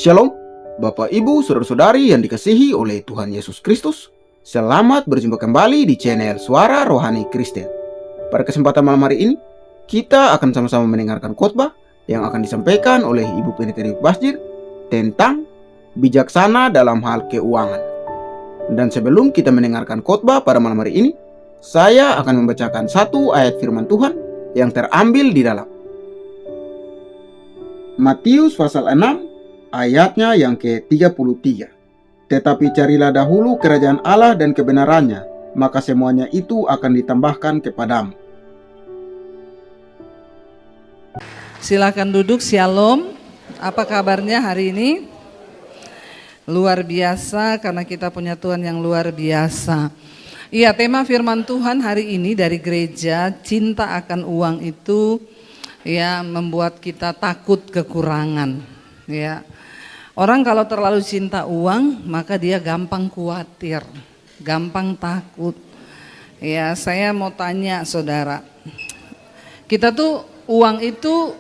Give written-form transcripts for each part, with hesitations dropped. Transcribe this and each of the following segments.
Shalom, Bapak Ibu, Saudara-saudari yang dikasihi oleh Tuhan Yesus Kristus. Selamat berjumpa kembali di channel Suara Rohani Kristen. Pada kesempatan malam hari ini, kita akan sama-sama mendengarkan khotbah yang akan disampaikan oleh Ibu Pendeta Basjir tentang bijaksana dalam hal keuangan. Dan sebelum kita mendengarkan khotbah pada malam hari ini, saya akan membacakan satu ayat firman Tuhan yang terambil di dalam Matius pasal 6 ayatnya yang ke-33. Tetapi carilah dahulu kerajaan Allah dan kebenarannya, maka semuanya itu akan ditambahkan kepadamu. Silakan duduk. Shalom. Apa kabarnya hari ini? Luar biasa, karena kita punya Tuhan yang luar biasa. Iya, tema firman Tuhan hari ini dari gereja, cinta akan uang itu ya membuat kita takut kekurangan. Ya. Orang kalau terlalu cinta uang, maka dia gampang khawatir, gampang takut. Ya, saya mau tanya saudara, kita tuh uang itu,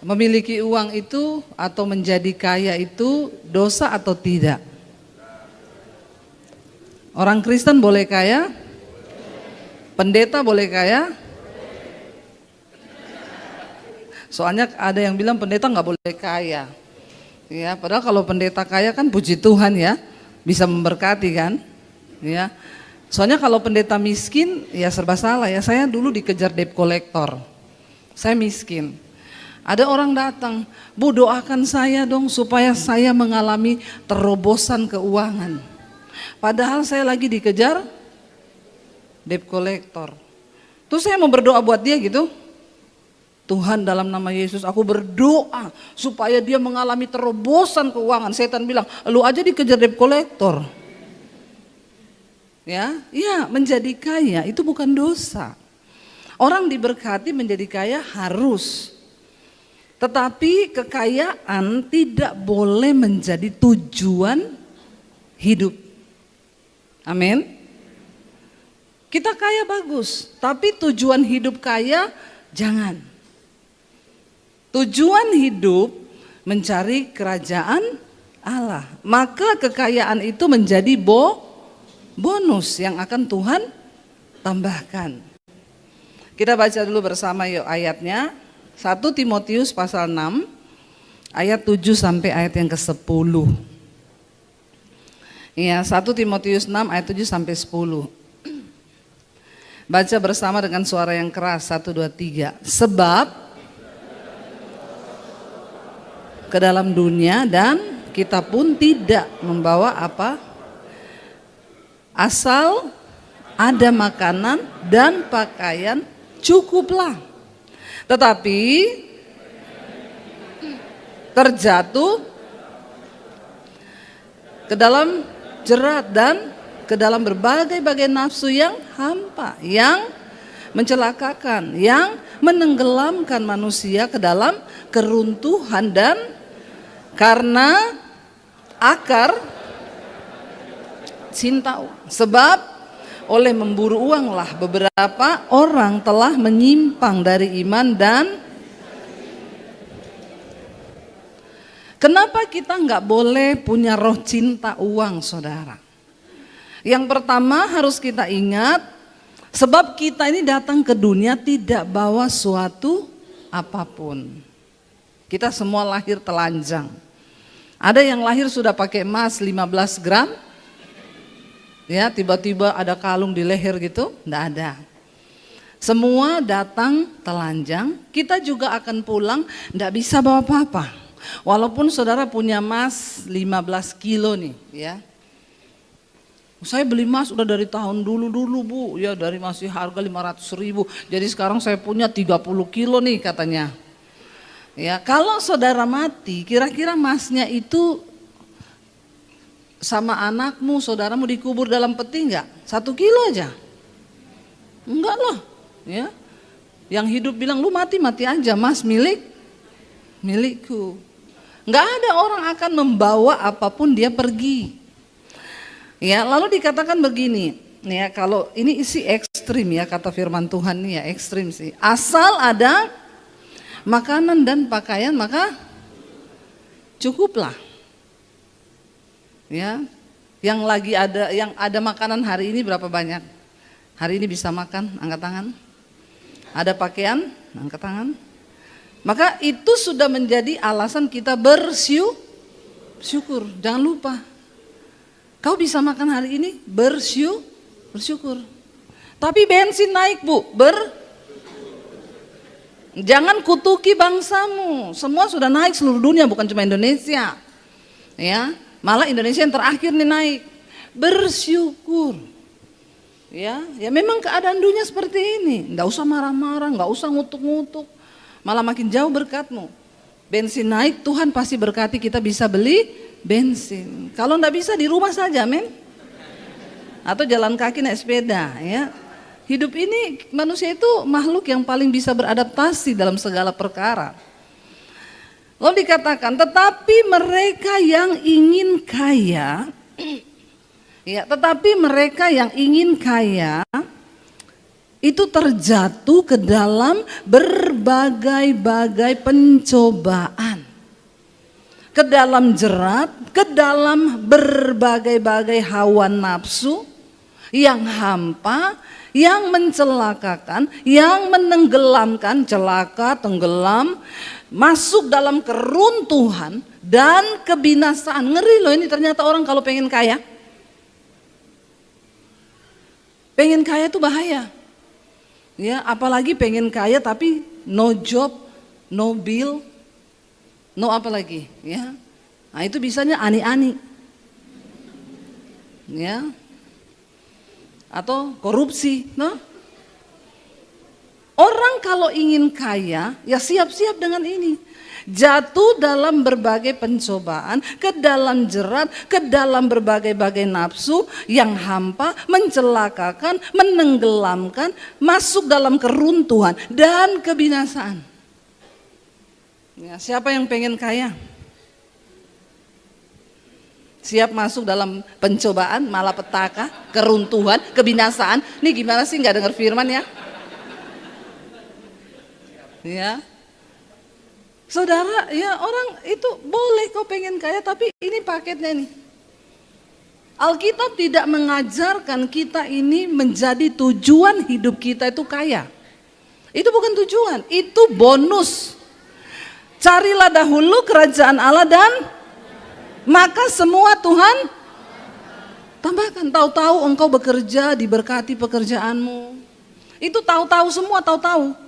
memiliki uang itu atau menjadi kaya itu dosa atau tidak? Orang Kristen boleh kaya? Pendeta boleh kaya? Soalnya ada yang bilang pendeta nggak boleh kaya, ya. Padahal kalau pendeta kaya kan puji Tuhan ya, bisa memberkati kan, ya. Soalnya kalau pendeta miskin, ya serba salah ya. Saya dulu dikejar debt collector, saya miskin. Ada orang datang, Bu doakan saya dong supaya saya mengalami terobosan keuangan. Padahal saya lagi dikejar debt collector. Terus saya mau berdoa buat dia gitu. Tuhan, dalam nama Yesus aku berdoa supaya dia mengalami terobosan keuangan. Setan bilang, lu aja dikejar debt collector. Ya, menjadi kaya itu bukan dosa. Orang diberkati menjadi kaya harus. Tetapi kekayaan tidak boleh menjadi tujuan hidup. Amin. Kita kaya bagus, tapi tujuan hidup kaya jangan. Tujuan hidup mencari kerajaan Allah. Maka kekayaan itu menjadi bonus yang akan Tuhan tambahkan. Kita baca dulu bersama yuk ayatnya. 1 Timotius pasal 6 ayat 7 sampai ayat yang ke-10. Ya, 1 Timotius 6 ayat 7 sampai 10. Baca bersama dengan suara yang keras. 1, 2, 3. Sebab ke dalam dunia dan kita pun tidak membawa apa, asal ada makanan dan pakaian cukuplah, tetapi terjatuh ke dalam jerat dan ke dalam berbagai-bagai nafsu yang hampa, yang mencelakakan, yang menenggelamkan manusia ke dalam keruntuhan, dan karena akar cinta uang. Sebab oleh memburu uanglah beberapa orang telah menyimpang dari iman. Dan kenapa kita nggak boleh punya roh cinta uang, saudara? Yang pertama harus kita ingat, sebab kita ini datang ke dunia tidak bawa suatu apapun. Kita semua lahir telanjang. Ada yang lahir sudah pakai emas 15 gram, ya tiba-tiba ada kalung di leher gitu, enggak ada. Semua datang telanjang, kita juga akan pulang enggak bisa bawa apa-apa. Walaupun saudara punya emas 15 kilo nih, ya. Saya beli emas udah dari tahun dulu Bu, ya dari masih harga 500.000, jadi sekarang saya punya 30 kilo nih katanya. Ya, kalau saudara mati, kira-kira emasnya itu sama anakmu, saudaramu dikubur dalam peti enggak? 1 kilo aja? Enggak loh, ya. Yang hidup bilang lu mati aja, mas milikku. Enggak ada orang akan membawa apapun dia pergi. Ya, lalu dikatakan begini, ya kalau ini isi ekstrim ya kata firman Tuhan nih ya, ekstrim sih. Asal ada makanan dan pakaian maka cukuplah. Ya, yang ada makanan hari ini berapa banyak? Hari ini bisa makan, angkat tangan. Ada pakaian, angkat tangan. Maka itu sudah menjadi alasan kita bersyukur. Jangan lupa, kau bisa makan hari ini, bersyukur. Tapi bensin naik, Bu, jangan kutuki bangsamu. Semua sudah naik seluruh dunia, bukan cuma Indonesia. Ya, malah Indonesia yang terakhir nih naik. Bersyukur. Ya memang keadaan dunia seperti ini. Enggak usah marah-marah, enggak usah ngutuk-ngutuk. Malah makin jauh berkatmu. Bensin naik, Tuhan pasti berkati kita bisa beli bensin. Kalau enggak bisa di rumah saja, men. Atau jalan kaki naik sepeda, ya. Hidup ini manusia itu makhluk yang paling bisa beradaptasi dalam segala perkara. Lalu dikatakan, tetapi mereka yang ingin kaya, ya, tetapi mereka yang ingin kaya itu terjatuh ke dalam berbagai-bagai pencobaan, ke dalam jerat, ke dalam berbagai-bagai hawa nafsu yang hampa, yang mencelakakan, yang menenggelamkan, celaka, tenggelam, masuk dalam keruntuhan dan kebinasaan. Ngeri loh ini ternyata orang kalau pengen kaya. Pengen kaya itu bahaya. Ya, apalagi pengen kaya tapi no job, no bill, no apa lagi, ya. Nah, itu bisanya ani-ani. Ya. Atau korupsi, no? Orang kalau ingin kaya, ya siap-siap dengan ini. Jatuh dalam berbagai pencobaan, ke dalam jerat, ke dalam berbagai-bagai nafsu yang hampa, mencelakakan, menenggelamkan, masuk dalam keruntuhan dan kebinasaan. Ya, siapa yang pengen kaya? Siap masuk dalam pencobaan, malapetaka, keruntuhan, kebinasaan. Ini gimana sih nggak dengar firman ya? Ya, saudara, ya orang itu boleh kau pengen kaya, tapi ini paketnya nih. Alkitab tidak mengajarkan kita ini menjadi tujuan hidup kita itu kaya. Itu bukan tujuan, itu bonus. Carilah dahulu kerajaan Allah dan maka semua Tuhan tambahkan. Tahu-tahu engkau bekerja, diberkati pekerjaanmu. Itu tahu-tahu semua, tahu-tahu.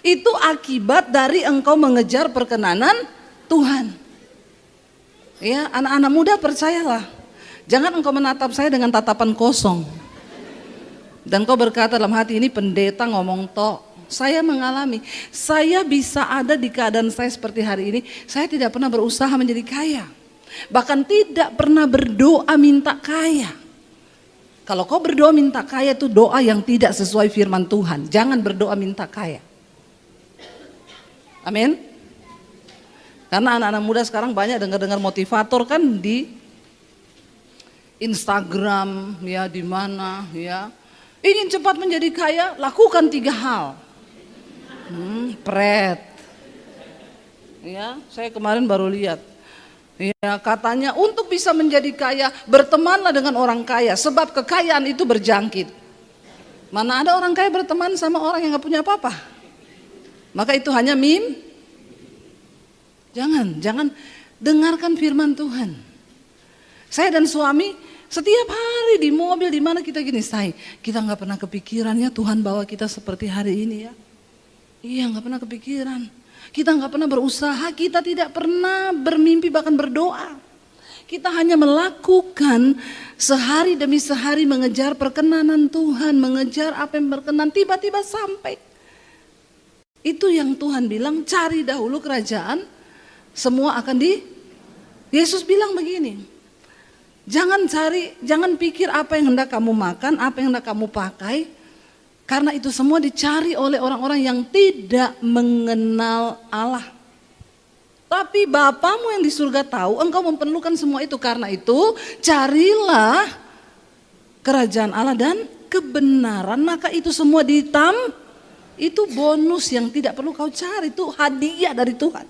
Itu akibat dari engkau mengejar perkenanan Tuhan. Ya, anak-anak muda percayalah. Jangan engkau menatap saya dengan tatapan kosong. Dan kau berkata dalam hati, ini pendeta ngomong tok. Saya mengalami, saya bisa ada di keadaan saya seperti hari ini. Saya tidak pernah berusaha menjadi kaya. Bahkan tidak pernah berdoa minta kaya. Kalau kau berdoa minta kaya itu doa yang tidak sesuai firman Tuhan. Jangan berdoa minta kaya. Amin. Karena anak-anak muda sekarang banyak dengar-dengar motivator kan di Instagram, ya di mana, ya. Ingin cepat menjadi kaya, lakukan 3 hal. Pret. Ya, saya kemarin baru lihat. Ya, katanya untuk bisa menjadi kaya, bertemanlah dengan orang kaya, sebab kekayaan itu berjangkit. Mana ada orang kaya berteman sama orang yang gak punya apa-apa? Maka itu hanya Jangan dengarkan firman Tuhan. Saya dan suami setiap hari di mobil di mana kita gini, kita nggak pernah kepikiran ya Tuhan bawa kita seperti hari ini ya. Iya, nggak pernah kepikiran. Kita nggak pernah berusaha, kita tidak pernah bermimpi bahkan berdoa. Kita hanya melakukan sehari demi sehari mengejar perkenanan Tuhan, mengejar apa yang berkenan, tiba-tiba sampai. Itu yang Tuhan bilang, cari dahulu kerajaan, semua akan Yesus bilang begini, jangan pikir apa yang hendak kamu makan, apa yang hendak kamu pakai, karena itu semua dicari oleh orang-orang yang tidak mengenal Allah. Tapi Bapamu yang di surga tahu engkau memerlukan semua itu, karena itu carilah kerajaan Allah dan kebenaran, maka itu semua itu bonus yang tidak perlu kau cari, itu hadiah dari Tuhan.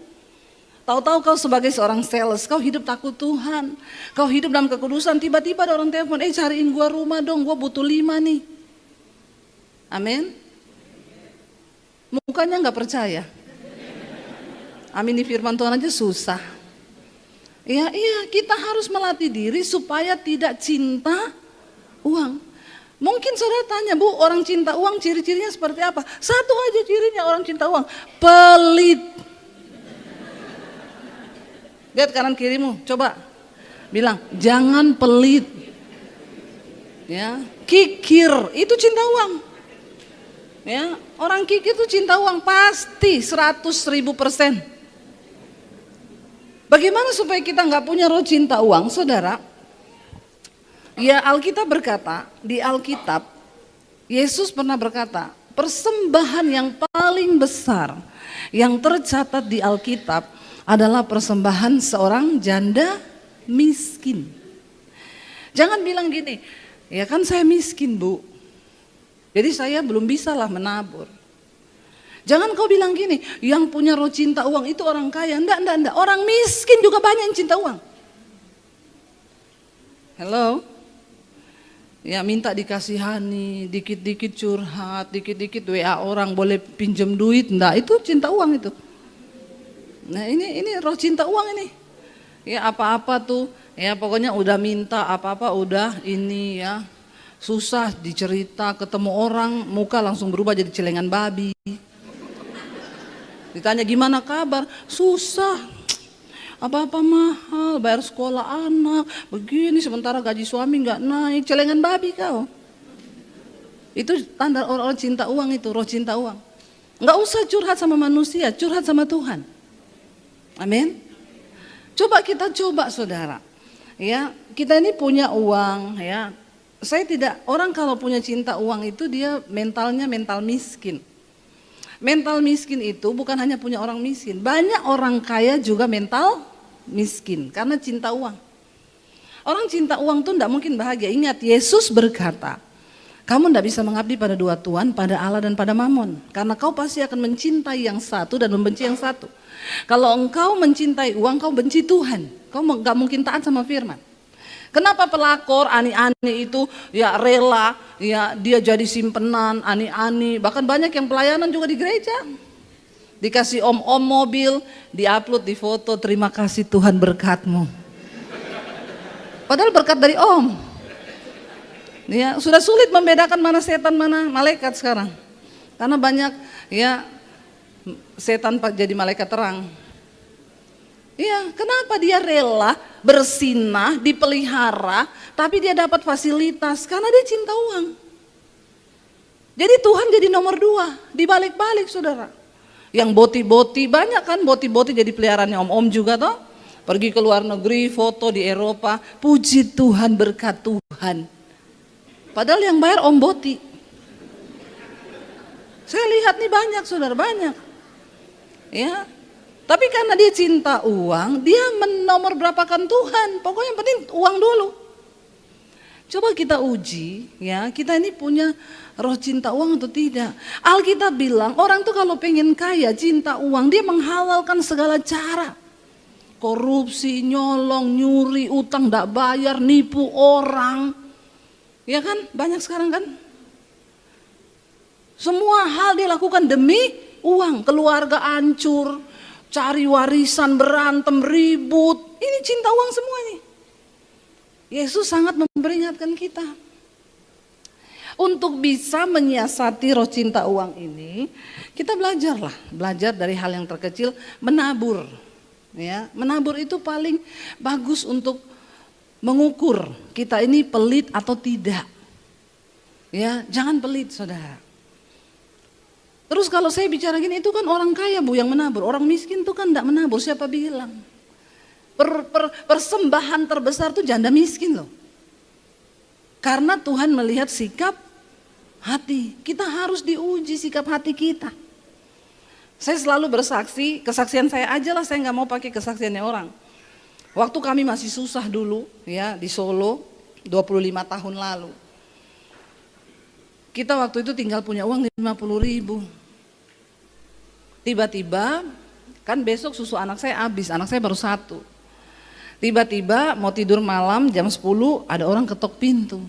Tahu-tahu kau sebagai seorang sales, kau hidup takut Tuhan, kau hidup dalam kekudusan, tiba-tiba ada orang telepon, cariin gua rumah dong, gua butuh 5 nih. Amin. Mukanya nggak percaya. Amin, di firman Tuhan aja susah. Iya, kita harus melatih diri supaya tidak cinta uang. Mungkin saudara tanya, Bu, orang cinta uang ciri-cirinya seperti apa? Satu aja cirinya orang cinta uang, pelit. Lihat kanan kirimu, coba bilang, jangan pelit. Ya, kikir, itu cinta uang. Ya, orang kikir itu cinta uang pasti 100.000%. Bagaimana supaya kita nggak punya roh cinta uang, saudara? Ya, Alkitab berkata, di Alkitab, Yesus pernah berkata, persembahan yang paling besar yang tercatat di Alkitab adalah persembahan seorang janda miskin. Jangan bilang gini, ya kan saya miskin, Bu, jadi saya belum bisa lah menabur. Jangan kau bilang gini, yang punya roh cinta uang itu orang kaya. Enggak. Orang miskin juga banyak yang cinta uang. Hello? Ya, minta dikasihani, dikit-dikit curhat, dikit-dikit WA orang, boleh pinjam duit. Enggak, itu cinta uang itu. Nah, ini roh cinta uang ini. Ya, apa-apa tuh, ya pokoknya udah minta, apa-apa udah ini ya. Susah dicerita, ketemu orang, muka langsung berubah jadi celengan babi. Ditanya gimana kabar, susah, apa-apa mahal, bayar sekolah anak, begini sementara gaji suami nggak naik, celengan babi kau. Itu tanda orang cinta uang itu, roh cinta uang. Nggak usah curhat sama manusia, curhat sama Tuhan. Amin. Coba saudara, ya kita ini punya uang, ya. Saya tidak, orang kalau punya cinta uang itu dia mentalnya mental miskin. Mental miskin itu bukan hanya punya orang miskin, banyak orang kaya juga mental miskin karena cinta uang. Orang cinta uang tuh tidak mungkin bahagia. Ingat, Yesus berkata, kamu tidak bisa mengabdi pada dua tuan, pada Allah dan pada Mamon, karena kau pasti akan mencintai yang satu dan membenci yang satu. Kalau engkau mencintai uang, kau benci Tuhan, kau gak mungkin taat sama firman. Kenapa pelakor ani-ani itu ya rela, ya dia jadi simpenan ani-ani, bahkan banyak yang pelayanan juga di gereja. Dikasih om-om mobil, diupload di foto, terima kasih Tuhan berkatmu. Padahal berkat dari om. Ya, sudah sulit membedakan mana setan mana malaikat sekarang. Karena banyak ya setan jadi malaikat terang. Ya, kenapa dia rela bersinah, dipelihara, tapi dia dapat fasilitas? Karena dia cinta uang. Jadi Tuhan jadi nomor 2, dibalik-balik saudara. Yang boti-boti, banyak kan boti-boti jadi peliharaannya om-om juga toh. Pergi ke luar negeri, foto di Eropa, puji Tuhan, berkat Tuhan. Padahal yang bayar om boti. Saya lihat nih banyak saudara, banyak. Ya. Tapi karena dia cinta uang, dia menomor berapakan Tuhan. Pokoknya yang penting uang dulu. Coba kita uji, ya kita ini punya roh cinta uang atau tidak. Alkitab bilang orang tuh kalau pengen kaya, cinta uang, dia menghalalkan segala cara. Korupsi, nyolong, nyuri, utang gak bayar, nipu orang. Ya kan, banyak sekarang kan. Semua hal dia lakukan demi uang, keluarga hancur. Cari warisan, berantem, ribut. Ini cinta uang semua nih. Yesus sangat memperingatkan kita. Untuk bisa menyiasati roh cinta uang ini, kita belajar dari hal yang terkecil, menabur. Ya, menabur itu paling bagus untuk mengukur kita ini pelit atau tidak. Ya, jangan pelit saudara. Terus kalau saya bicara gini, itu kan orang kaya Bu yang menabur, orang miskin itu kan enggak menabur, siapa bilang? Persembahan terbesar itu janda miskin loh. Karena Tuhan melihat sikap hati, kita harus diuji sikap hati kita. Saya selalu bersaksi, kesaksian saya aja lah, saya nggak mau pakai kesaksiannya orang. Waktu kami masih susah dulu ya di Solo, 25 tahun lalu. Kita waktu itu tinggal punya uang 50.000. Tiba-tiba Kan besok susu anak saya habis, anak saya baru 1. Tiba-tiba mau tidur malam jam 10 ada orang ketok pintu.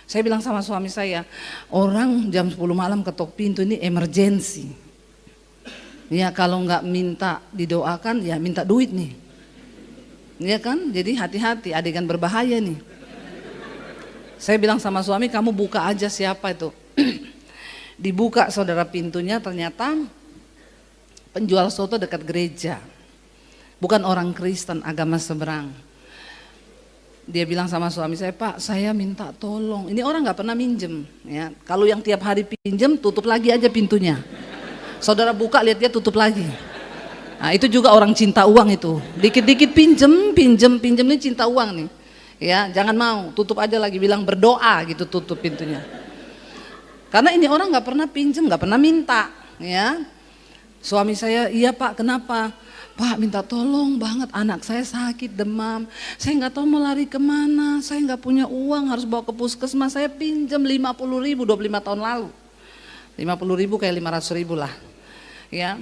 Saya bilang sama suami saya, orang jam 10 malam ketok pintu ini emergency. Ya kalau nggak minta didoakan ya minta duit nih. Ya kan, jadi hati-hati, adegan berbahaya nih. Saya bilang sama suami, kamu buka aja siapa itu. Dibuka saudara pintunya, ternyata penjual soto dekat gereja. Bukan orang Kristen, agama seberang. Dia bilang sama suami saya, Pak saya minta tolong. Ini orang gak pernah minjem. Ya. Kalau yang tiap hari pinjem, tutup lagi aja pintunya. Saudara buka, lihat dia tutup lagi. Nah itu juga orang cinta uang itu. Dikit-dikit pinjem ini cinta uang nih. Ya, jangan mau, tutup aja lagi, bilang berdoa gitu, tutup pintunya. Karena ini orang nggak pernah pinjem, nggak pernah minta, ya. Suami saya, iya Pak, kenapa? Pak minta tolong banget, anak saya sakit demam, saya nggak tahu mau lari kemana, saya nggak punya uang, harus bawa ke puskesmas, saya pinjem 50.000 25 tahun lalu, 50.000 kayak 500.000 lah, ya.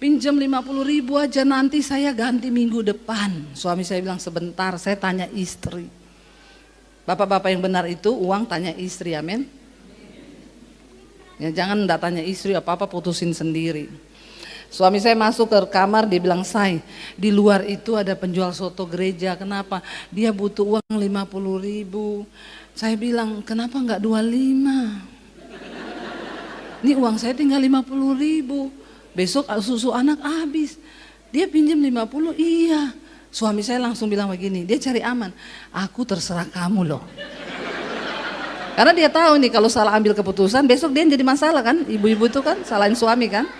Pinjam 50.000 aja, nanti saya ganti minggu depan. Suami saya bilang sebentar, saya tanya istri. Bapak-bapak yang benar itu uang tanya istri, amin. Ya jangan enggak tanya istri, apa-apa putusin sendiri. Suami saya masuk ke kamar, dia bilang, Say, di luar itu ada penjual soto gereja, kenapa? Dia butuh uang 50.000. Saya bilang, kenapa enggak 25? Ini uang saya tinggal 50.000. Besok susu anak habis. Dia pinjam 50, iya. Suami saya langsung bilang begini, dia cari aman. Aku terserah kamu loh. Karena dia tahu nih kalau salah ambil keputusan, besok dia jadi masalah kan. Ibu-ibu itu kan salahin suami kan.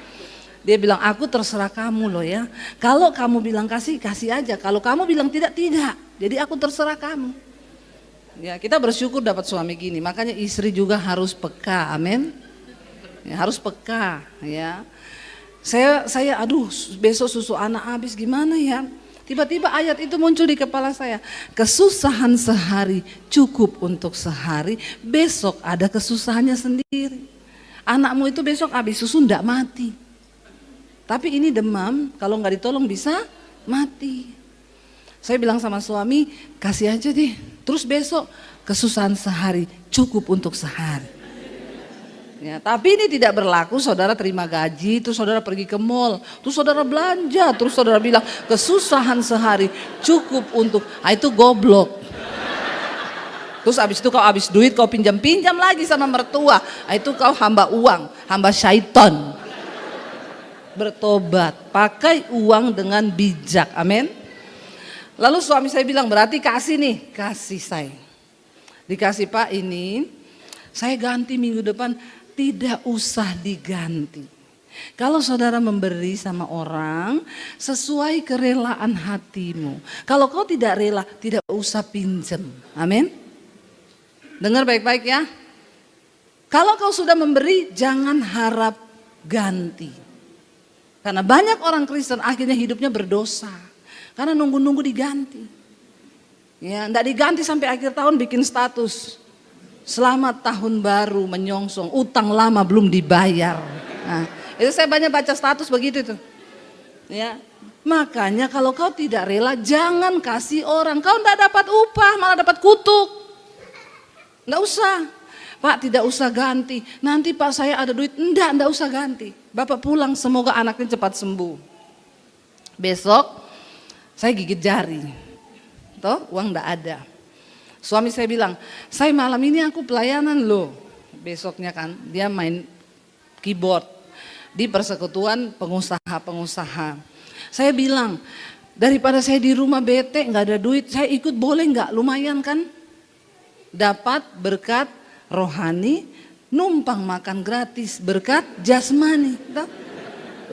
Dia bilang, aku terserah kamu loh ya. Kalau kamu bilang kasih, kasih aja. Kalau kamu bilang tidak, tidak. Jadi aku terserah kamu. Ya kita bersyukur dapat suami gini. Makanya istri juga harus peka, amin. Ya, harus peka ya. Saya aduh besok susu anak habis gimana ya. Tiba-tiba ayat itu muncul di kepala saya. Kesusahan sehari cukup untuk sehari, besok ada kesusahannya sendiri. Anakmu itu besok habis susu ndak mati. Tapi ini demam, kalau nggak ditolong bisa mati. Saya bilang sama suami, kasih aja deh. Terus besok kesusahan sehari cukup untuk sehari. Ya, tapi ini tidak berlaku, saudara terima gaji, terus saudara pergi ke mall, terus saudara belanja, terus saudara bilang kesusahan sehari cukup untuk, itu goblok. Terus habis itu kau habis duit, kau pinjam-pinjam lagi sama mertua, itu kau hamba uang, hamba syaitan. Bertobat, pakai uang dengan bijak, amin. Lalu suami saya bilang, berarti kasih nih, kasih saya. Dikasih Pak ini, saya ganti minggu depan. Tidak usah diganti. Kalau saudara memberi sama orang sesuai kerelaan hatimu. Kalau kau tidak rela, tidak usah pinjam. Amin. Dengar baik-baik ya. Kalau kau sudah memberi, jangan harap ganti. Karena banyak orang Kristen akhirnya hidupnya berdosa. Karena nunggu-nunggu diganti. Ya, enggak diganti sampai akhir tahun bikin status. Selamat tahun baru menyongsong, utang lama belum dibayar. Nah, itu saya banyak baca status begitu tuh. Ya, makanya kalau kau tidak rela jangan kasih orang. Kau tidak dapat upah, malah dapat kutuk. Enggak usah. Pak tidak usah ganti. Nanti Pak saya ada duit. Enggak usah ganti. Bapak pulang, semoga anaknya cepat sembuh. Besok saya gigit jari. Toh, uang enggak ada. Suami saya bilang, saya malam ini aku pelayanan loh. Besoknya kan dia main keyboard di persekutuan pengusaha-pengusaha. Saya bilang, daripada saya di rumah bete nggak ada duit, saya ikut boleh nggak? Lumayan kan? Dapat berkat rohani, numpang makan gratis, berkat jasmani. Toh?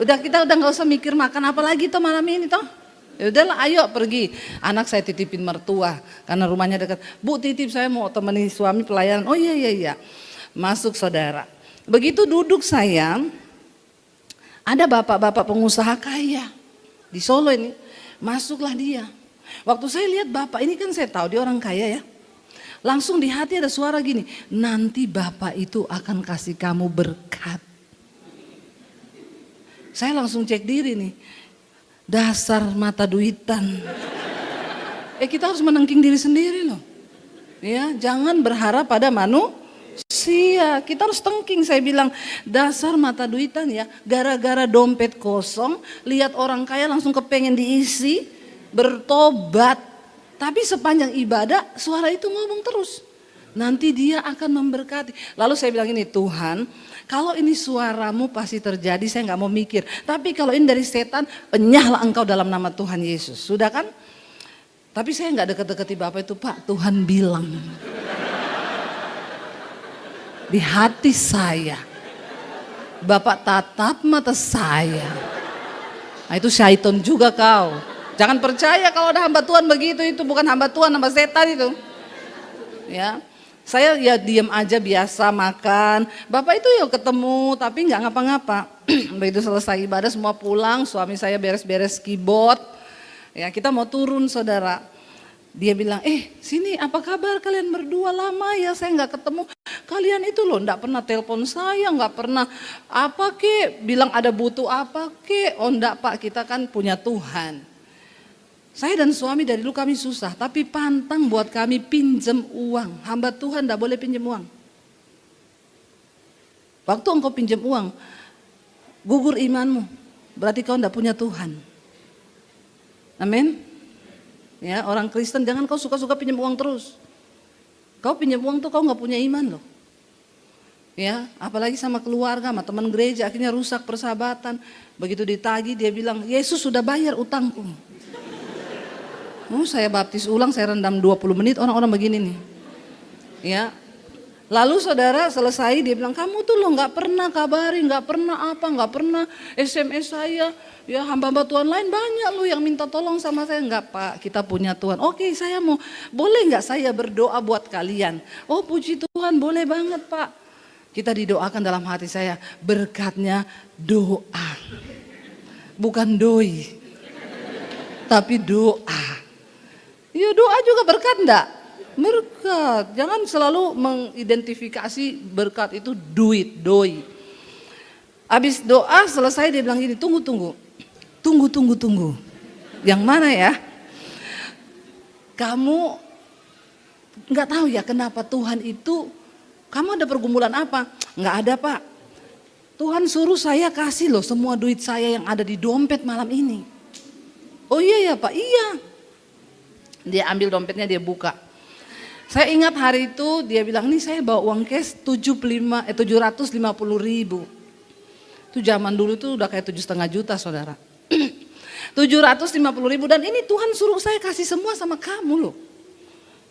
Kita udah nggak usah mikir makan apa lagi toh malam ini toh. Ya udahlah, ayo pergi. Anak saya titipin mertua karena rumahnya dekat. Bu titip saya mau temani suami pelayanan. Oh iya. Masuk saudara. Begitu duduk saya, ada bapak-bapak pengusaha kaya di Solo ini. Masuklah dia. Waktu saya lihat bapak ini kan saya tahu dia orang kaya ya. Langsung di hati ada suara gini, nanti bapak itu akan kasih kamu berkat. Saya langsung cek diri nih. Dasar mata duitan. Kita harus menengking diri sendiri loh. Ya, jangan berharap pada manusia. Kita harus tengking, saya bilang, dasar mata duitan ya. Gara-gara dompet kosong, lihat orang kaya langsung kepengen diisi, bertobat. Tapi sepanjang ibadah, suara itu ngomong terus. Nanti dia akan memberkati. Lalu saya bilang ini, Tuhan, kalau ini suaramu pasti terjadi, saya gak mau mikir. Tapi kalau ini dari setan, penyahlah engkau dalam nama Tuhan Yesus. Sudah kan? Tapi saya gak deket-deketi Bapak itu, Pak, Tuhan bilang. Di hati saya. Bapak tatap mata saya. Nah itu syaiton juga kau. Jangan percaya kalau ada hamba Tuhan begitu, itu bukan hamba Tuhan, hamba setan itu. Ya. Saya ya diam aja biasa makan. Bapak itu ya ketemu tapi nggak ngapa-ngapa. Begitu selesai ibadah semua pulang, suami saya beres-beres keyboard. Ya kita mau turun saudara. Dia bilang, sini apa kabar kalian berdua, lama ya saya nggak ketemu. Kalian itu loh nggak pernah telepon saya, nggak pernah apa ke, bilang ada butuh apa ke. Oh enggak Pak, kita kan punya Tuhan. Saya dan suami dari dulu kami susah, tapi pantang buat kami pinjam uang. Hamba Tuhan tidak boleh pinjam uang. Waktu engkau pinjam uang, gugur imanmu. Berarti kau tidak punya Tuhan. Amin. Ya, orang Kristen jangan kau suka-suka pinjam uang terus. Kau pinjam uang tuh kau nggak punya iman loh. Ya, apalagi sama keluarga, sama teman gereja, akhirnya rusak persahabatan. Begitu ditagih dia bilang, Yesus sudah bayar utangku. Saya baptis ulang, saya rendam 20 menit, orang-orang begini nih. Ya. Lalu saudara selesai dia bilang, kamu tuh lo gak pernah kabari, gak pernah apa, gak pernah SMS saya. Ya hamba-hamba Tuhan lain banyak lo yang minta tolong sama saya. Enggak Pak, kita punya Tuhan. Oke saya mau, boleh gak saya berdoa buat kalian? Oh puji Tuhan, boleh banget Pak. Kita didoakan dalam hati saya, berkatnya doa. Bukan doi, tapi doa. Ya doa juga berkat enggak? Berkat. Jangan selalu mengidentifikasi berkat itu duit, doi. Habis doa selesai dia bilang gini, tunggu. Yang mana ya? Kamu enggak tahu ya kenapa Tuhan itu, kamu ada pergumulan apa? Enggak ada Pak. Tuhan suruh saya kasih loh semua duit saya yang ada di dompet malam ini. Oh iya ya Pak, iya. Dia ambil dompetnya, dia buka. Saya ingat hari itu dia bilang, nih saya bawa uang cash 750.000. Itu zaman dulu tuh udah kayak 7,5 juta saudara. 750.000 dan ini Tuhan suruh saya kasih semua sama kamu loh.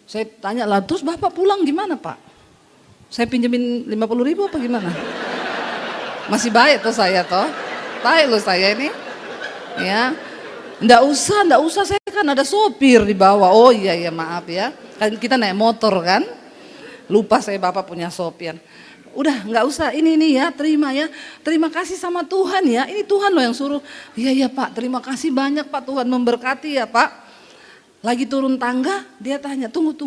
Saya tanya lah, terus Bapak pulang gimana Pak? Saya pinjemin 50.000 apa gimana? Masih baik tuh saya toh. Baik loh saya ini. Ya. Nggak usah, saya kan ada sopir di bawah. Oh iya maaf ya, kan kita naik motor kan. Lupa saya Bapak punya sopir. Udah nggak usah, ini ya, terima ya. Terima kasih sama Tuhan ya, ini Tuhan loh yang suruh. Iya Pak, terima kasih banyak Pak, Tuhan memberkati ya Pak. Lagi turun tangga, dia tanya, tunggu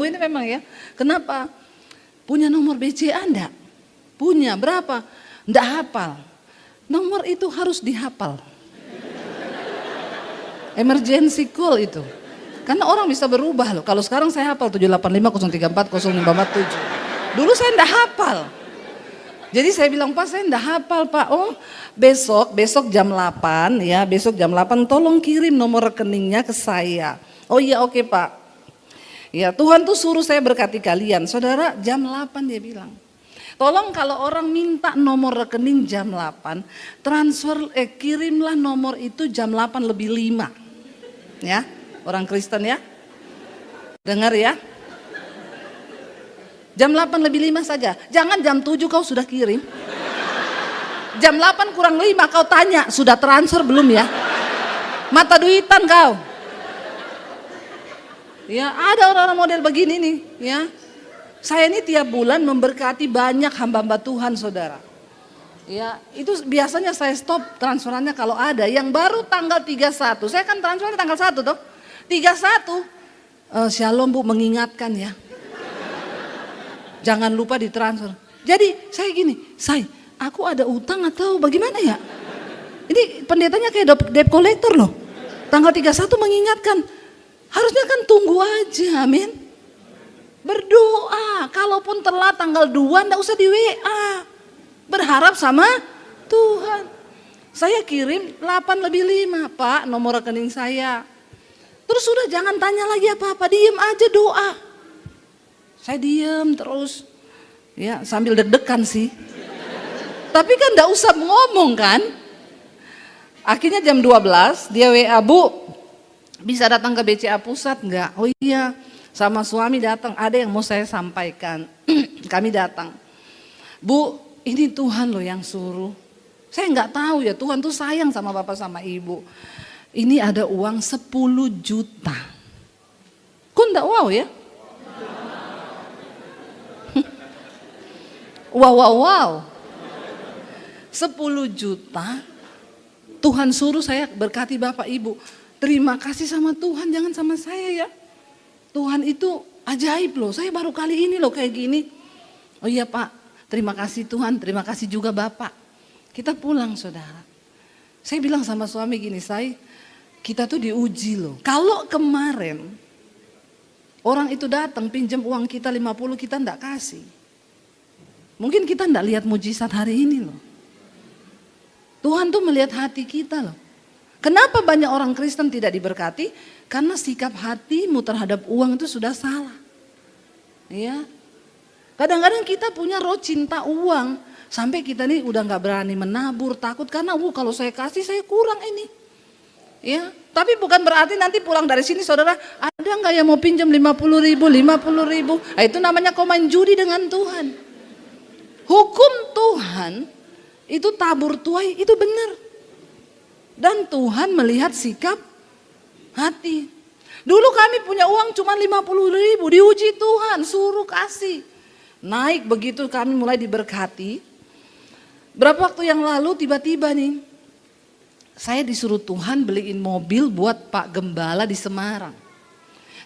ini memang ya. Kenapa? Punya nomor BCA enggak? Punya, berapa? Enggak hafal. Nomor itu harus dihafal. Emergency call itu. Karena orang bisa berubah loh. Kalau sekarang saya hafal 785 034 0547. Dulu saya enggak hafal. Jadi saya bilang, Pak saya enggak hafal Pak. Oh besok jam 8 ya. Besok jam 8 tolong kirim nomor rekeningnya ke saya. Oh iya oke Pak. Ya Tuhan tuh suruh saya berkati kalian. Saudara jam 8 dia bilang. Tolong kalau orang minta nomor rekening jam 8, kirimlah nomor itu jam 8 lebih 5. Ya, orang Kristen ya. Dengar ya. Jam 8 lebih 5 saja. Jangan jam 7 kau sudah kirim. Jam 8 kurang 5 kau tanya, sudah transfer belum ya? Mata duitan kau. Ya, ada orang-orang model begini nih, ya. Saya ini tiap bulan memberkati banyak hamba-hamba Tuhan saudara. Ya, itu biasanya saya stop transferannya kalau ada. Yang baru tanggal 31, saya kan transfernya tanggal 1 toh. 31, Shalom Bu mengingatkan ya. Jangan lupa ditransfer. Jadi saya gini, aku ada utang atau bagaimana ya? Ini pendetanya kayak debt collector loh. Tanggal 31 mengingatkan, harusnya kan tunggu aja, amin. Berdoa, kalaupun telat tanggal 2 enggak usah di WA. Berharap sama Tuhan. Saya kirim 8/5, Pak, nomor rekening saya. Terus sudah jangan tanya lagi apa-apa, diem aja doa. Saya diem terus, ya sambil deg-degan sih. Tapi kan enggak usah ngomong kan. Akhirnya jam 12 dia WA, Bu, bisa datang ke BCA Pusat enggak? Oh iya, sama suami datang, ada yang mau saya sampaikan. Kami datang. Bu, ini Tuhan loh yang suruh. Saya enggak tahu ya, Tuhan tuh sayang sama bapak sama ibu. Ini ada uang 10 juta. Kok enggak wow ya? Wow. 10 juta. Tuhan suruh saya berkati bapak ibu. Terima kasih sama Tuhan, jangan sama saya ya. Tuhan itu ajaib loh, saya baru kali ini loh kayak gini. Oh iya Pak, terima kasih Tuhan, terima kasih juga Bapak. Kita pulang saudara. Saya bilang sama suami gini, kita tuh diuji loh. Kalau kemarin orang itu datang pinjam uang kita 50, kita enggak kasih. Mungkin kita enggak lihat mujizat hari ini loh. Tuhan tuh melihat hati kita loh. Kenapa banyak orang Kristen tidak diberkati? Karena sikap hatimu terhadap uang itu sudah salah. Ya. Kadang-kadang kita punya roh cinta uang. Sampai kita nih udah gak berani menabur, takut karena kalau saya kasih saya kurang ini. Ya, tapi bukan berarti nanti pulang dari sini saudara, ada gak yang mau pinjam 50.000, 50.000. Nah, itu namanya kau main judi dengan Tuhan. Hukum Tuhan itu tabur tuai itu benar. Dan Tuhan melihat sikap hati. Dulu kami punya uang cuma 50.000, diuji Tuhan, suruh kasih. Naik begitu kami mulai diberkati. Berapa waktu yang lalu tiba-tiba nih, saya disuruh Tuhan beliin mobil buat Pak Gembala di Semarang.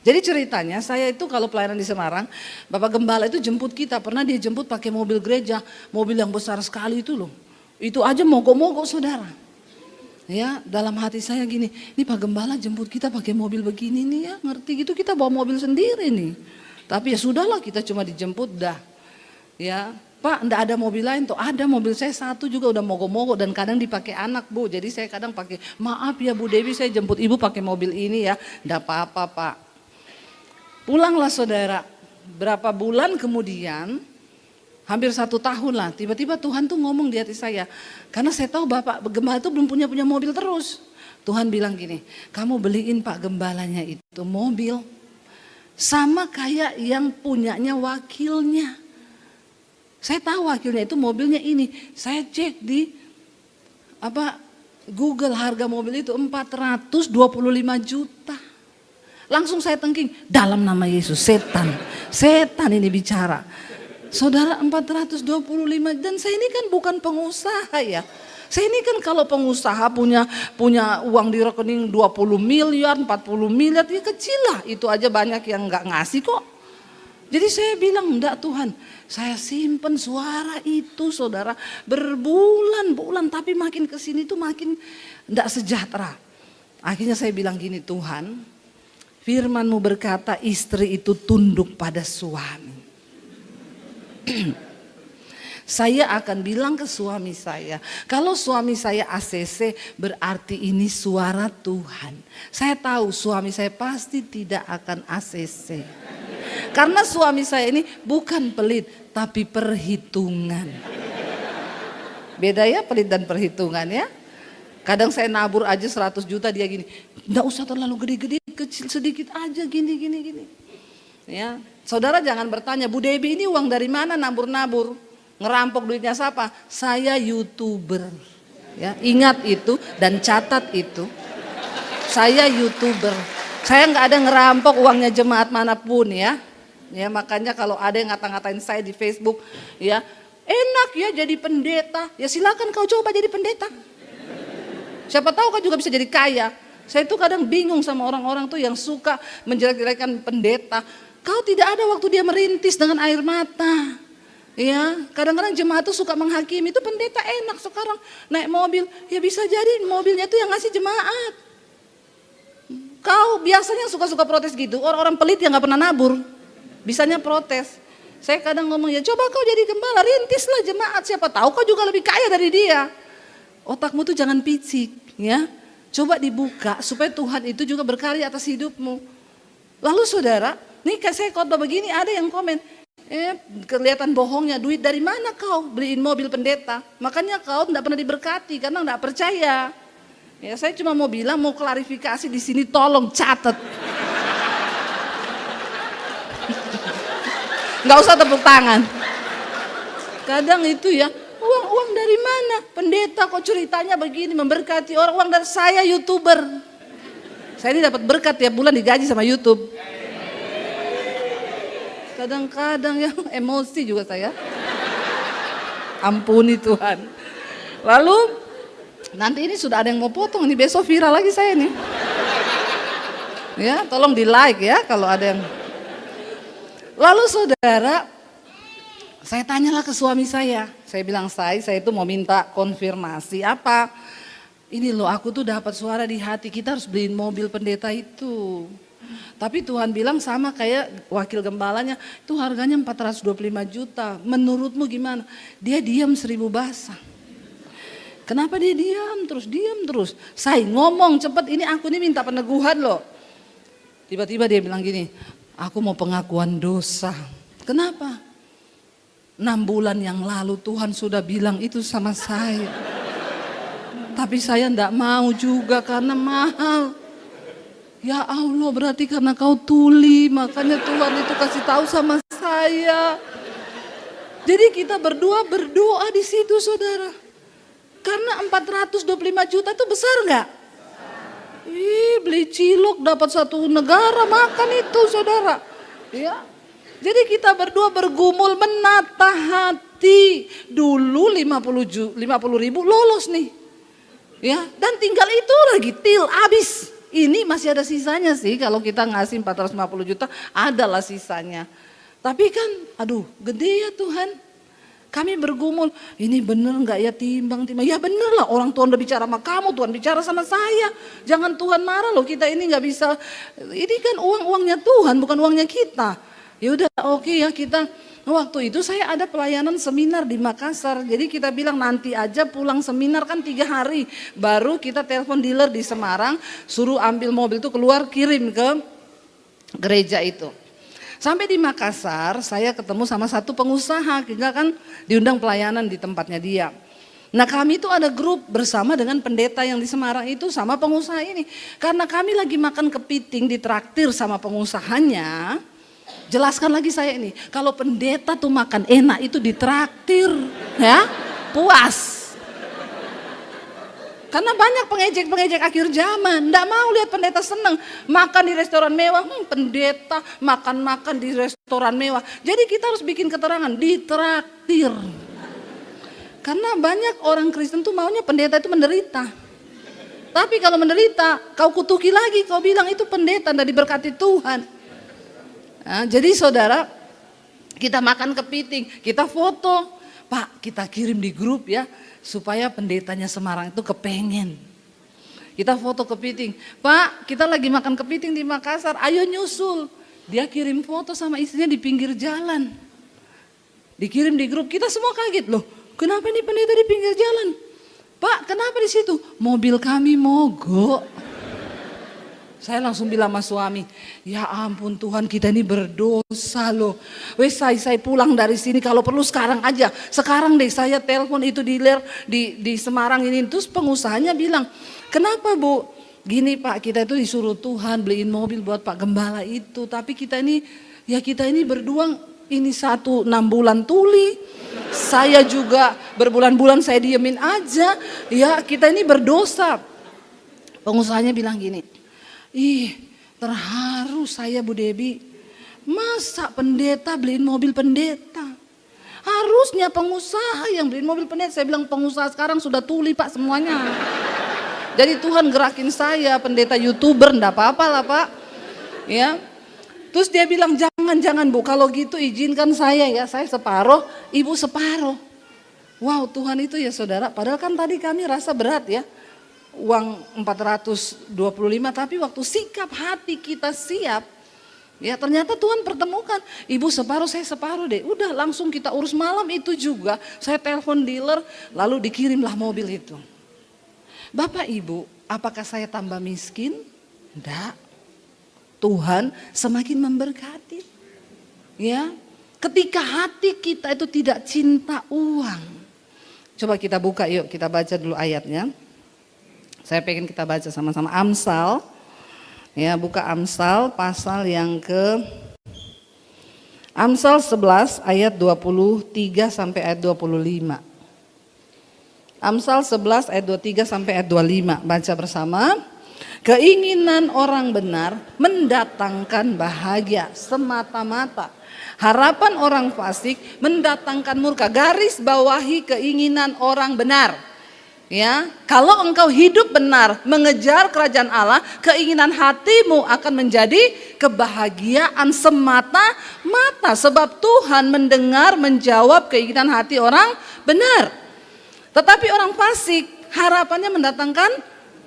Jadi ceritanya saya itu kalau pelayanan di Semarang, Bapak Gembala itu jemput kita, pernah dia jemput pakai mobil gereja, mobil yang besar sekali itu loh. Itu aja mogok-mogok saudara. Ya, dalam hati saya gini, ini Pak Gembala jemput kita pakai mobil begini nih ya, ngerti gitu kita bawa mobil sendiri nih. Tapi ya sudahlah kita cuma dijemput dah. Ya, Pak enggak ada mobil lain tuh, ada mobil saya satu juga udah mogok-mogok dan kadang dipakai anak Bu. Jadi saya kadang pakai, maaf ya Bu Dewi saya jemput ibu pakai mobil ini ya, enggak apa-apa Pak. Pulanglah saudara, berapa bulan kemudian, hampir 1 tahun lah, tiba-tiba Tuhan tuh ngomong di hati saya. Karena saya tahu Bapak Gembala itu belum punya mobil terus. Tuhan bilang gini, kamu beliin Pak Gembalanya itu mobil. Sama kayak yang punyanya wakilnya. Saya tahu wakilnya itu mobilnya ini. Saya cek di Google harga mobil itu 425 juta. Langsung saya tengking, dalam nama Yesus setan ini bicara. Saudara 425 dan saya ini kan bukan pengusaha ya. Saya ini kan kalau pengusaha punya uang di rekening 20 miliar, 40 miliar ya kecil lah. Itu aja banyak yang gak ngasih kok. Jadi saya bilang enggak Tuhan, saya simpen suara itu saudara berbulan-bulan tapi makin kesini tuh makin enggak sejahtera. Akhirnya saya bilang gini, Tuhan, firman-Mu berkata istri itu tunduk pada suami. Saya akan bilang ke suami saya, kalau suami saya ACC berarti ini suara Tuhan. Saya tahu suami saya pasti tidak akan ACC. Karena suami saya ini bukan pelit tapi perhitungan. Beda ya pelit dan perhitungan ya. Kadang saya nabur aja 100 juta dia gini, enggak usah terlalu gede-gede, kecil sedikit aja gini. Ya, saudara jangan bertanya, Bu Debbie ini uang dari mana nabur-nabur? Ngerampok duitnya siapa? Saya YouTuber. Ya, ingat itu dan catat itu. Saya YouTuber. Saya nggak ada ngerampok uangnya jemaat manapun ya. Ya makanya kalau ada yang ngata-ngatain saya di Facebook, ya enak ya jadi pendeta. Ya silakan kau coba jadi pendeta. Siapa tahu kau juga bisa jadi kaya. Saya tuh kadang bingung sama orang-orang tuh yang suka menjelek-jelekan pendeta. Kau tidak ada waktu dia merintis dengan air mata. Ya, kadang-kadang jemaat tuh suka menghakimi, itu pendeta enak sekarang naik mobil, ya bisa jadi mobilnya itu yang ngasih jemaat. Kau biasanya suka-suka protes gitu, orang-orang pelit yang nggak pernah nabur, bisanya protes. Saya kadang ngomong, ya coba kau jadi gembala, rintislah jemaat, siapa tahu kau juga lebih kaya dari dia. Otakmu tuh jangan picik, ya. Coba dibuka supaya Tuhan itu juga berkarya atas hidupmu. Lalu saudara, nih saya khotbah begini ada yang komen, kelihatan bohongnya, duit dari mana kau beliin mobil pendeta? Makanya kau tidak pernah diberkati karena tidak percaya. Ya saya cuma mau bilang, mau klarifikasi di sini, tolong catat. Nggak usah tepuk tangan. Kadang itu ya, uang dari mana? Pendeta kok ceritanya begini, memberkati orang, uang dari saya YouTuber. Saya ini dapat berkat tiap bulan digaji sama YouTube. Kadang-kadang ya emosi juga saya. Ampuni Tuhan. Lalu nanti ini sudah ada yang mau potong, ini besok viral lagi saya nih. Ya, tolong di like ya kalau ada yang. Lalu saudara, saya tanyalah ke suami saya. Saya bilang, saya itu mau minta konfirmasi apa? Ini loh, aku tuh dapat suara di hati, kita harus beliin mobil pendeta itu. Tapi Tuhan bilang sama kayak wakil gembalanya, itu harganya 425 juta. Menurutmu gimana? Dia diam 1000 bahasa. Kenapa dia diam terus? Saya ngomong cepet, ini aku nih minta peneguhan loh. Tiba-tiba dia bilang gini, aku mau pengakuan dosa. Kenapa? 6 bulan yang lalu Tuhan sudah bilang itu sama saya. Tapi saya enggak mau juga karena mahal. Ya Allah, berarti karena kau tuli, makanya Tuhan itu kasih tahu sama saya. Jadi kita berdua berdoa di situ saudara. Karena 425 juta itu besar nggak? Beli cilok dapat satu negara makan itu saudara. Ya. Jadi kita berdua bergumul menata hati. Dulu 50 ribu lolos nih. Ya, dan tinggal itu lagi habis. Ini masih ada sisanya sih, kalau kita ngasih 450 juta adalah sisanya. Tapi kan aduh gede ya Tuhan. Kami bergumul, ini bener gak ya timbang. Ya bener lah, orang Tuhan udah bicara sama kamu, Tuhan bicara sama saya. Jangan Tuhan marah loh, kita ini gak bisa. Ini kan uangnya Tuhan, bukan uangnya kita. Ya udah oke ya kita. Waktu itu saya ada pelayanan seminar di Makassar. Jadi kita bilang nanti aja pulang seminar kan 3 hari. Baru kita telepon dealer di Semarang, suruh ambil mobil itu keluar kirim ke gereja itu. Sampai di Makassar saya ketemu sama satu pengusaha. Kita kan diundang pelayanan di tempatnya dia. Nah kami itu ada grup bersama dengan pendeta yang di Semarang itu sama pengusaha ini. Karena kami lagi makan kepiting ditraktir sama pengusahanya. Jelaskan lagi saya ini, kalau pendeta tuh makan enak itu ditraktir, ya puas. Karena banyak pengejek akhir zaman, nggak mau lihat pendeta seneng makan di restoran mewah, pendeta makan di restoran mewah. Jadi kita harus bikin keterangan ditraktir. Karena banyak orang Kristen tuh maunya pendeta itu menderita. Tapi kalau menderita, kau kutuki lagi, kau bilang itu pendeta dan diberkati Tuhan. Nah, jadi saudara, kita makan kepiting, kita foto, Pak kita kirim di grup ya, supaya pendetanya Semarang itu kepengen. Kita foto kepiting, Pak kita lagi makan kepiting di Makassar, ayo nyusul. Dia kirim foto sama istrinya di pinggir jalan. Dikirim di grup, kita semua kaget loh, kenapa nih pendeta di pinggir jalan? Pak kenapa di situ? Mobil kami mogok. Saya langsung bilang sama suami, ya ampun Tuhan kita ini berdosa loh. Wes saya pulang dari sini kalau perlu sekarang aja. Sekarang deh saya telepon itu dealer di Semarang ini. Terus pengusahanya bilang, kenapa Bu? Gini Pak kita itu disuruh Tuhan beliin mobil buat Pak Gembala itu. Tapi kita ini berdua ini 6 bulan tuli. Saya juga berbulan-bulan saya diemin aja. Ya kita ini berdosa. Pengusahanya bilang gini, terharu saya Bu Debi, masa pendeta beliin mobil pendeta? Harusnya pengusaha yang beliin mobil pendeta. Saya bilang pengusaha sekarang sudah tuli Pak semuanya. Jadi Tuhan gerakin saya pendeta YouTuber, enggak apa-apa lah Pak. Ya. Terus dia bilang jangan Jangan Bu, kalau gitu izinkan saya ya, saya separuh, ibu separuh. Wow, Tuhan itu ya saudara, padahal kan tadi kami rasa berat ya. Uang 425, tapi waktu sikap hati kita siap, ya ternyata Tuhan pertemukan. Ibu separuh, saya separuh deh. Udah langsung kita urus malam itu juga. Saya telepon dealer, lalu dikirimlah mobil itu. Bapak Ibu, apakah saya tambah miskin? Enggak. Tuhan semakin memberkati. Ya, ketika hati kita itu tidak cinta uang. Coba kita buka yuk, kita baca dulu ayatnya. Saya pengen kita baca sama-sama Amsal. Ya, buka Amsal pasal yang ke Amsal 11 ayat 23 sampai ayat 25. Amsal 11 ayat 23 sampai ayat 25. Baca bersama. Keinginan orang benar mendatangkan bahagia semata-mata. Harapan orang fasik mendatangkan murka. Garis bawahi keinginan orang benar. Ya, kalau engkau hidup benar mengejar kerajaan Allah, keinginan hatimu akan menjadi kebahagiaan semata-mata. Sebab Tuhan mendengar, menjawab keinginan hati orang benar. Tetapi orang fasik harapannya mendatangkan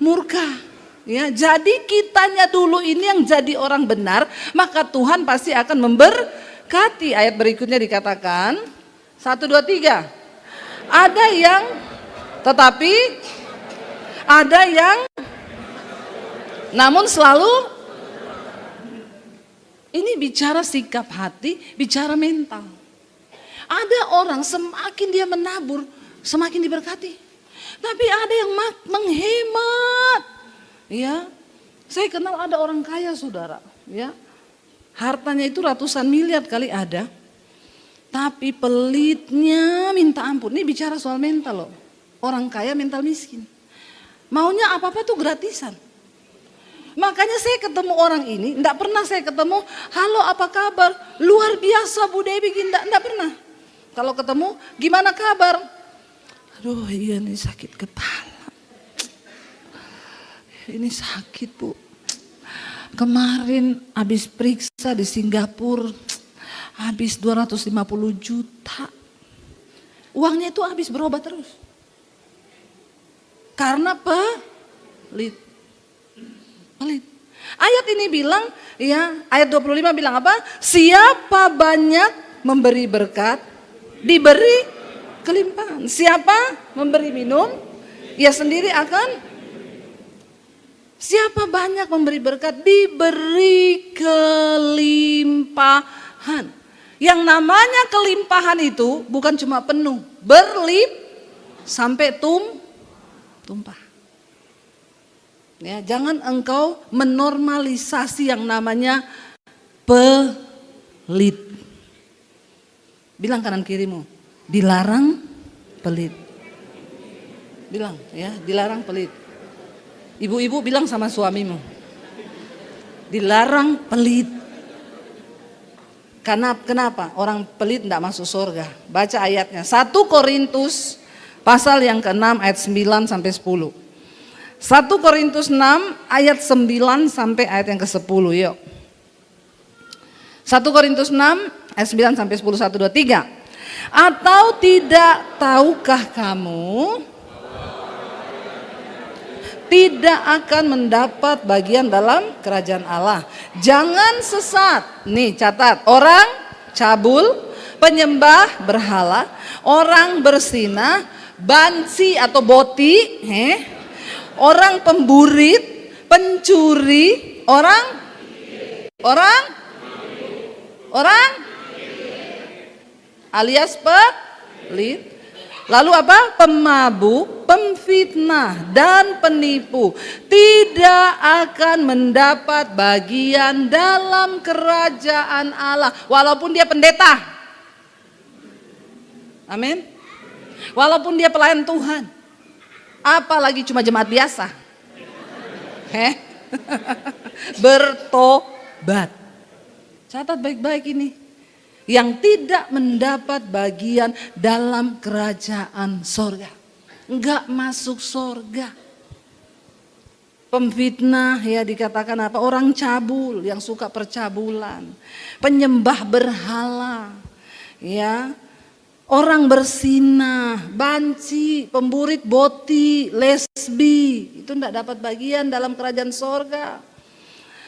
murka. Ya, jadi kitanya dulu ini yang jadi orang benar, maka Tuhan pasti akan memberkati. Ayat berikutnya dikatakan 1, 2, 3. Ada yang tetapi ada yang namun selalu, ini bicara sikap hati, bicara mental. Ada orang semakin dia menabur, semakin diberkati. Tapi ada yang menghemat. Ya, saya kenal ada orang kaya saudara. Ya, hartanya itu ratusan miliar kali ada. Tapi pelitnya minta ampun. Ini bicara soal mental loh. Orang kaya mental miskin. Maunya apa-apa tuh gratisan. Makanya saya ketemu orang ini, enggak pernah saya ketemu, halo apa kabar? Luar biasa Bu Dewi, enggak pernah. Kalau ketemu, gimana kabar? Aduh iya nih sakit kepala. Ini sakit Bu. Kemarin habis periksa di Singapura, habis 250 juta. Uangnya itu habis berobat terus. Karena pelit. Ayat ini bilang, ya, ayat 25 bilang apa? Siapa banyak memberi berkat, diberi kelimpahan. Siapa memberi minum, ia sendiri akan. Siapa banyak memberi berkat, diberi kelimpahan. Yang namanya kelimpahan itu bukan cuma penuh, sampai tumpah. Ya, jangan engkau menormalisasi yang namanya pelit. Bilang kanan kirimu, dilarang pelit. Bilang ya, dilarang pelit. Ibu-ibu bilang sama suamimu, dilarang pelit. Karena kenapa? Orang pelit tidak masuk surga. Baca ayatnya. 1 Korintus pasal yang ke-6 ayat 9 sampai 10. 1 Korintus 6 ayat 9 sampai ayat yang ke-10. Yuk. 1 Korintus 6 ayat 9 sampai 10. 1, 2, 3. Atau tidak tahukah kamu tidak akan mendapat bagian dalam kerajaan Allah. Jangan sesat. Nih catat, orang cabul, penyembah berhala, orang bersinah, bansi atau boti, orang pemburit, pencuri, orang alias pelit. Lalu apa? Pemabuk, pemfitnah, dan penipu tidak akan mendapat bagian dalam kerajaan Allah. Walaupun dia pendeta. Amin. Walaupun dia pelayan Tuhan. Apalagi cuma jemaat biasa. Bertobat. Catat baik-baik ini. Yang tidak mendapat bagian dalam kerajaan sorga. Enggak masuk sorga. pemfitnah, ya dikatakan apa? Orang cabul, yang suka percabulan, penyembah berhala, ya, orang bersinah, banci, pemburit boti, lesbi, itu tidak dapat bagian dalam kerajaan sorga.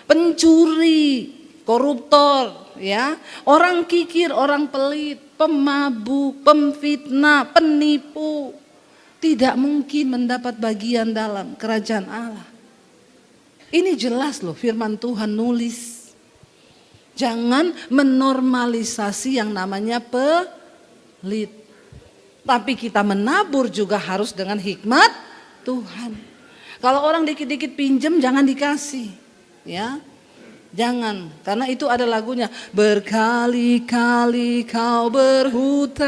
Pencuri, koruptor, ya, orang kikir, orang pelit, pemabuk, pemfitnah, penipu, tidak mungkin mendapat bagian dalam kerajaan Allah. Ini jelas loh, firman Tuhan nulis. Jangan menormalisasi yang namanya pelit. Tapi kita menabur juga harus dengan hikmat Tuhan. Kalau orang dikit-dikit pinjem jangan dikasih, ya. Jangan, karena itu ada lagunya. Berkali-kali kau berhutang,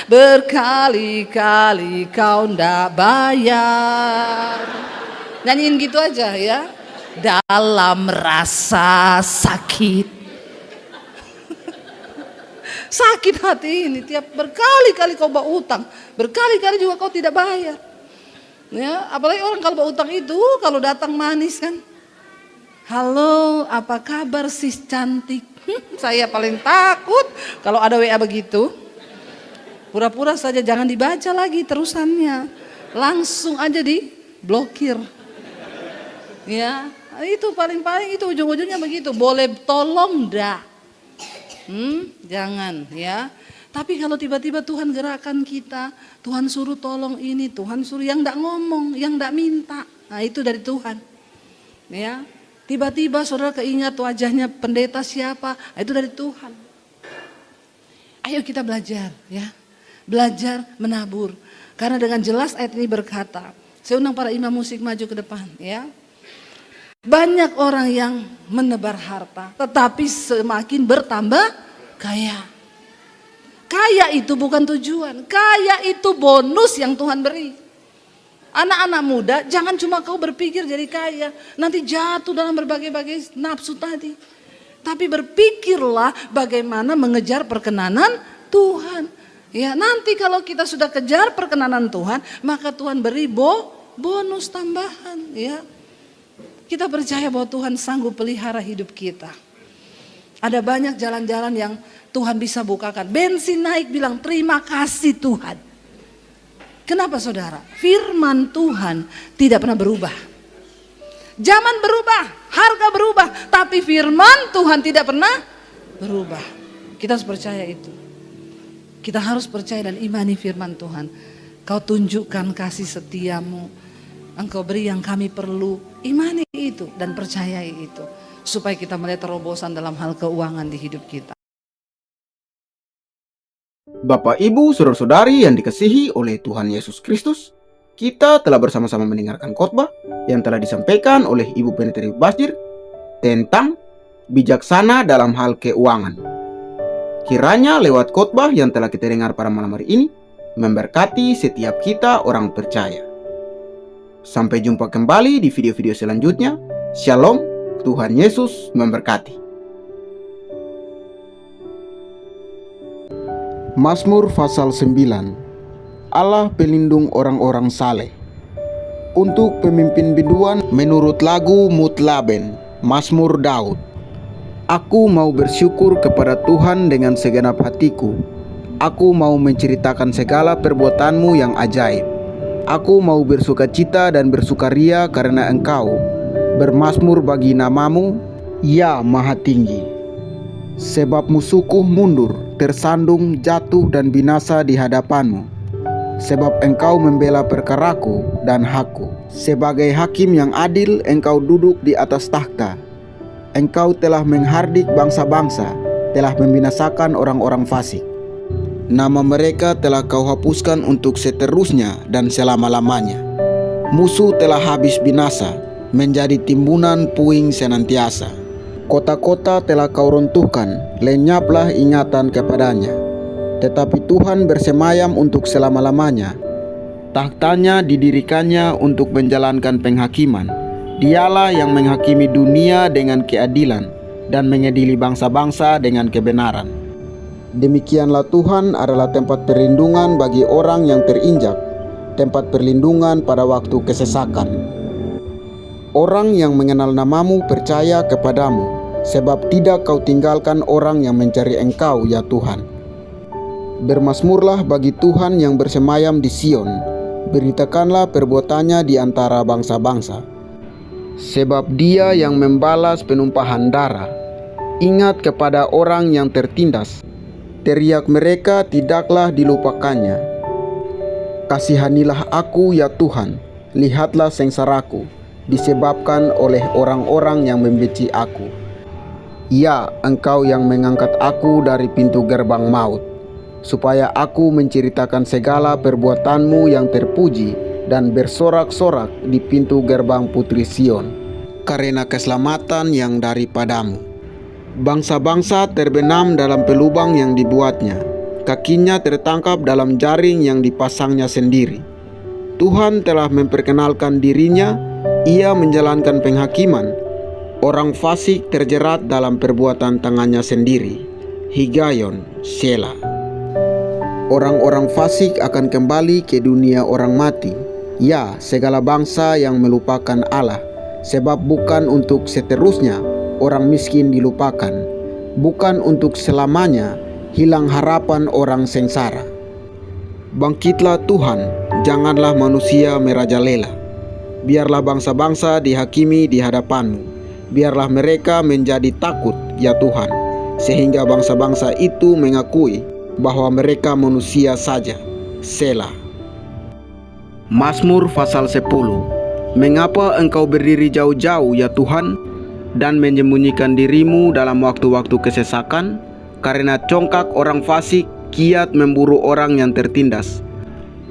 berkali-kali kau ndak bayar. Nyanyiin gitu aja ya. Dalam rasa sakit. Sakit hati ini, tiap berkali-kali kau bawa utang, berkali-kali juga kau tidak bayar. Ya, apalagi orang kalau bawa utang itu kalau datang manis kan. Halo, apa kabar sis cantik? Saya paling takut kalau ada WA begitu. Pura-pura saja, jangan dibaca lagi terusannya. Langsung aja diblokir. Ya, itu paling-paling itu ujung-ujungnya begitu. Boleh tolong enggak? Jangan ya. Tapi kalau tiba-tiba Tuhan gerakan kita, Tuhan suruh tolong ini, Tuhan suruh yang enggak ngomong, yang enggak minta. Nah, itu dari Tuhan. Ya. Tiba-tiba saudara keingat wajahnya pendeta siapa, itu dari Tuhan. Ayo kita belajar ya, belajar menabur. Karena dengan jelas ayat ini berkata, saya undang para imam musik maju ke depan ya. Banyak orang yang menebar harta, tetapi semakin bertambah kaya. Kaya itu bukan tujuan, kaya itu bonus yang Tuhan beri. Anak-anak muda, jangan cuma kau berpikir jadi kaya, nanti jatuh dalam berbagai-bagai nafsu tadi. Tapi berpikirlah bagaimana mengejar perkenanan Tuhan. Ya, nanti kalau kita sudah kejar perkenanan Tuhan, maka Tuhan beri bonus tambahan. Ya, kita percaya bahwa Tuhan sanggup pelihara hidup kita. Ada banyak jalan-jalan yang Tuhan bisa bukakan. Bensin naik, bilang terima kasih Tuhan. Kenapa saudara? Firman Tuhan tidak pernah berubah. Zaman berubah, harga berubah, tapi firman Tuhan tidak pernah berubah. Kita harus percaya itu. Kita harus percaya dan imani firman Tuhan. Kau tunjukkan kasih setiamu, Engkau beri yang kami perlu. Imani itu dan percayai itu, supaya kita melihat terobosan dalam hal keuangan di hidup kita. Bapak, Ibu, saudara-saudari yang dikasihi oleh Tuhan Yesus Kristus, kita telah bersama-sama mendengarkan khotbah yang telah disampaikan oleh Ibu Pendeta Basjir tentang bijaksana dalam hal keuangan. Kiranya lewat khotbah yang telah kita dengar pada malam hari ini memberkati setiap kita orang percaya. Sampai jumpa kembali di video-video selanjutnya. Shalom, Tuhan Yesus memberkati. Mazmur pasal 9. Allah pelindung orang-orang saleh. Untuk pemimpin biduan menurut lagu Mutlaben, Mazmur Daud. Aku mau bersyukur kepada Tuhan dengan segenap hatiku. Aku mau menceritakan segala perbuatanmu yang ajaib. Aku mau bersukacita dan bersukaria karena Engkau, bermazmur bagi namamu, ya Maha Tinggi. Sebab musuhku mundur, tersandung, jatuh dan binasa di hadapanmu. Sebab Engkau membela perkaraku dan hakku. Sebagai hakim yang adil, Engkau duduk di atas takhta. Engkau telah menghardik bangsa-bangsa, telah membinasakan orang-orang fasik. Nama mereka telah Kau hapuskan untuk seterusnya dan selama-lamanya. Musuh telah habis binasa, menjadi timbunan puing senantiasa. Kota-kota telah Kau runtuhkan, lenyaplah ingatan kepadanya. Tetapi Tuhan bersemayam untuk selama-lamanya. Tahtanya didirikannya untuk menjalankan penghakiman. Dialah yang menghakimi dunia dengan keadilan dan mengadili bangsa-bangsa dengan kebenaran. Demikianlah Tuhan adalah tempat perlindungan bagi orang yang terinjak, tempat perlindungan pada waktu kesesakan. Orang yang mengenal namamu percaya kepadamu, sebab tidak kau tinggalkan orang yang mencari Engkau, ya Tuhan. Bermazmurlah bagi Tuhan yang bersemayam di Sion, beritakanlah perbuatannya di antara bangsa-bangsa. Sebab Dia yang membalas penumpahan darah, ingat kepada orang yang tertindas, teriak mereka tidaklah dilupakannya. Kasihanilah aku, ya Tuhan, lihatlah sengsaraku, disebabkan oleh orang-orang yang membenci aku. Ya, Engkau yang mengangkat aku dari pintu gerbang maut, supaya aku menceritakan segala perbuatanmu yang terpuji dan bersorak-sorak di pintu gerbang Putri Sion, karena keselamatan yang daripadamu. Bangsa-bangsa terbenam dalam pelubang yang dibuatnya, kakinya tertangkap dalam jaring yang dipasangnya sendiri. Tuhan telah memperkenalkan dirinya, Ia menjalankan penghakiman. Orang fasik terjerat dalam perbuatan tangannya sendiri. Higayon, Selah. Orang-orang fasik akan kembali ke dunia orang mati. Ya, segala bangsa yang melupakan Allah, sebab bukan untuk seterusnya orang miskin dilupakan, bukan untuk selamanya hilang harapan orang sengsara. Bangkitlah Tuhan, janganlah manusia merajalela. Biarlah bangsa-bangsa dihakimi di hadapan-Mu. Biarlah mereka menjadi takut, ya Tuhan, sehingga bangsa-bangsa itu mengakui bahwa mereka manusia saja. Selah. Mazmur pasal 10. Mengapa Engkau berdiri jauh-jauh, ya Tuhan, dan menyembunyikan dirimu dalam waktu-waktu kesesakan? Karena congkak orang fasik kiat memburu orang yang tertindas.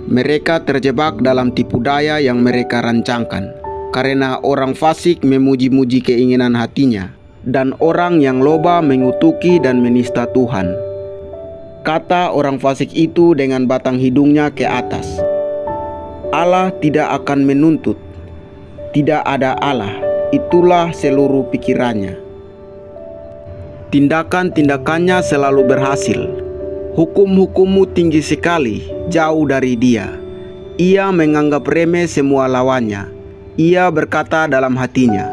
Mereka terjebak dalam tipu daya yang mereka rancangkan. Karena orang fasik memuji-muji keinginan hatinya, dan orang yang loba mengutuki dan menista Tuhan. Kata orang fasik itu dengan batang hidungnya ke atas, Allah tidak akan menuntut. Tidak ada Allah, itulah seluruh pikirannya. Tindakan-tindakannya selalu berhasil. Hukum-hukummu tinggi sekali, jauh dari Dia. Ia menganggap remeh semua lawannya. Ia berkata dalam hatinya,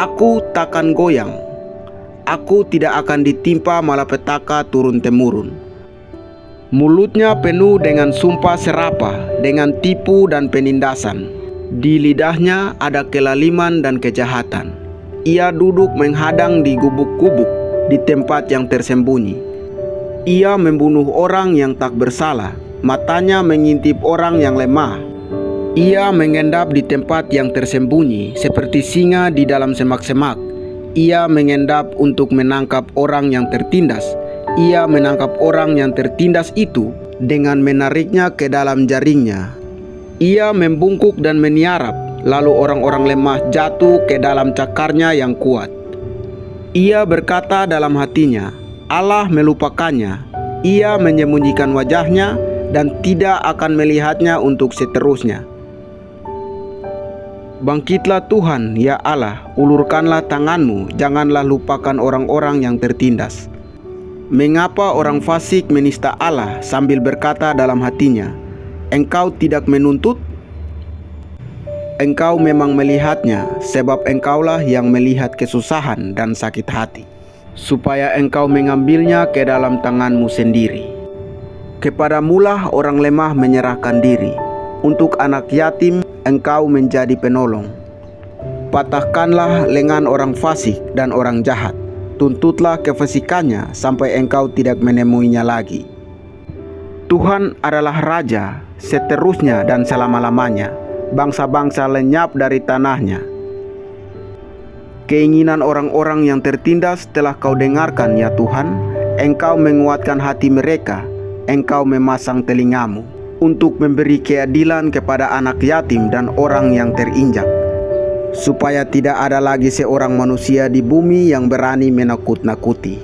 aku takkan goyang. Aku tidak akan ditimpa malapetaka turun-temurun. Mulutnya penuh dengan sumpah serapah, dengan tipu dan penindasan. Di lidahnya ada kelaliman dan kejahatan. Ia duduk menghadang di gubuk-gubuk, di tempat yang tersembunyi. Ia membunuh orang yang tak bersalah, matanya mengintip orang yang lemah. Ia mengendap di tempat yang tersembunyi, seperti singa di dalam semak-semak. Ia mengendap untuk menangkap orang yang tertindas. Ia menangkap orang yang tertindas itu dengan menariknya ke dalam jaringnya. Ia membungkuk dan meniarap, lalu orang-orang lemah jatuh ke dalam cakarnya yang kuat. Ia berkata dalam hatinya, Allah melupakannya. Ia menyembunyikan wajahnya dan tidak akan melihatnya untuk seterusnya. Bangkitlah Tuhan, ya Allah, ulurkanlah tangan-Mu, janganlah lupakan orang-orang yang tertindas. Mengapa orang fasik menista Allah sambil berkata dalam hatinya, Engkau tidak menuntut? Engkau memang melihatnya, sebab Engkaulah yang melihat kesusahan dan sakit hati, supaya Engkau mengambilnya ke dalam tangan-Mu sendiri. Kepadamulah orang lemah menyerahkan diri, untuk anak yatim Engkau menjadi penolong. Patahkanlah lengan orang fasik dan orang jahat. Tuntutlah kefasikannya sampai Engkau tidak menemuinya lagi. Tuhan adalah Raja seterusnya dan selama-lamanya. Bangsa-bangsa lenyap dari tanahnya. Keinginan orang-orang yang tertindas telah Kau dengarkan, ya Tuhan. Engkau menguatkan hati mereka. Engkau memasang telinga-Mu untuk memberi keadilan kepada anak yatim dan orang yang terinjak, supaya tidak ada lagi seorang manusia di bumi yang berani menakut-nakuti.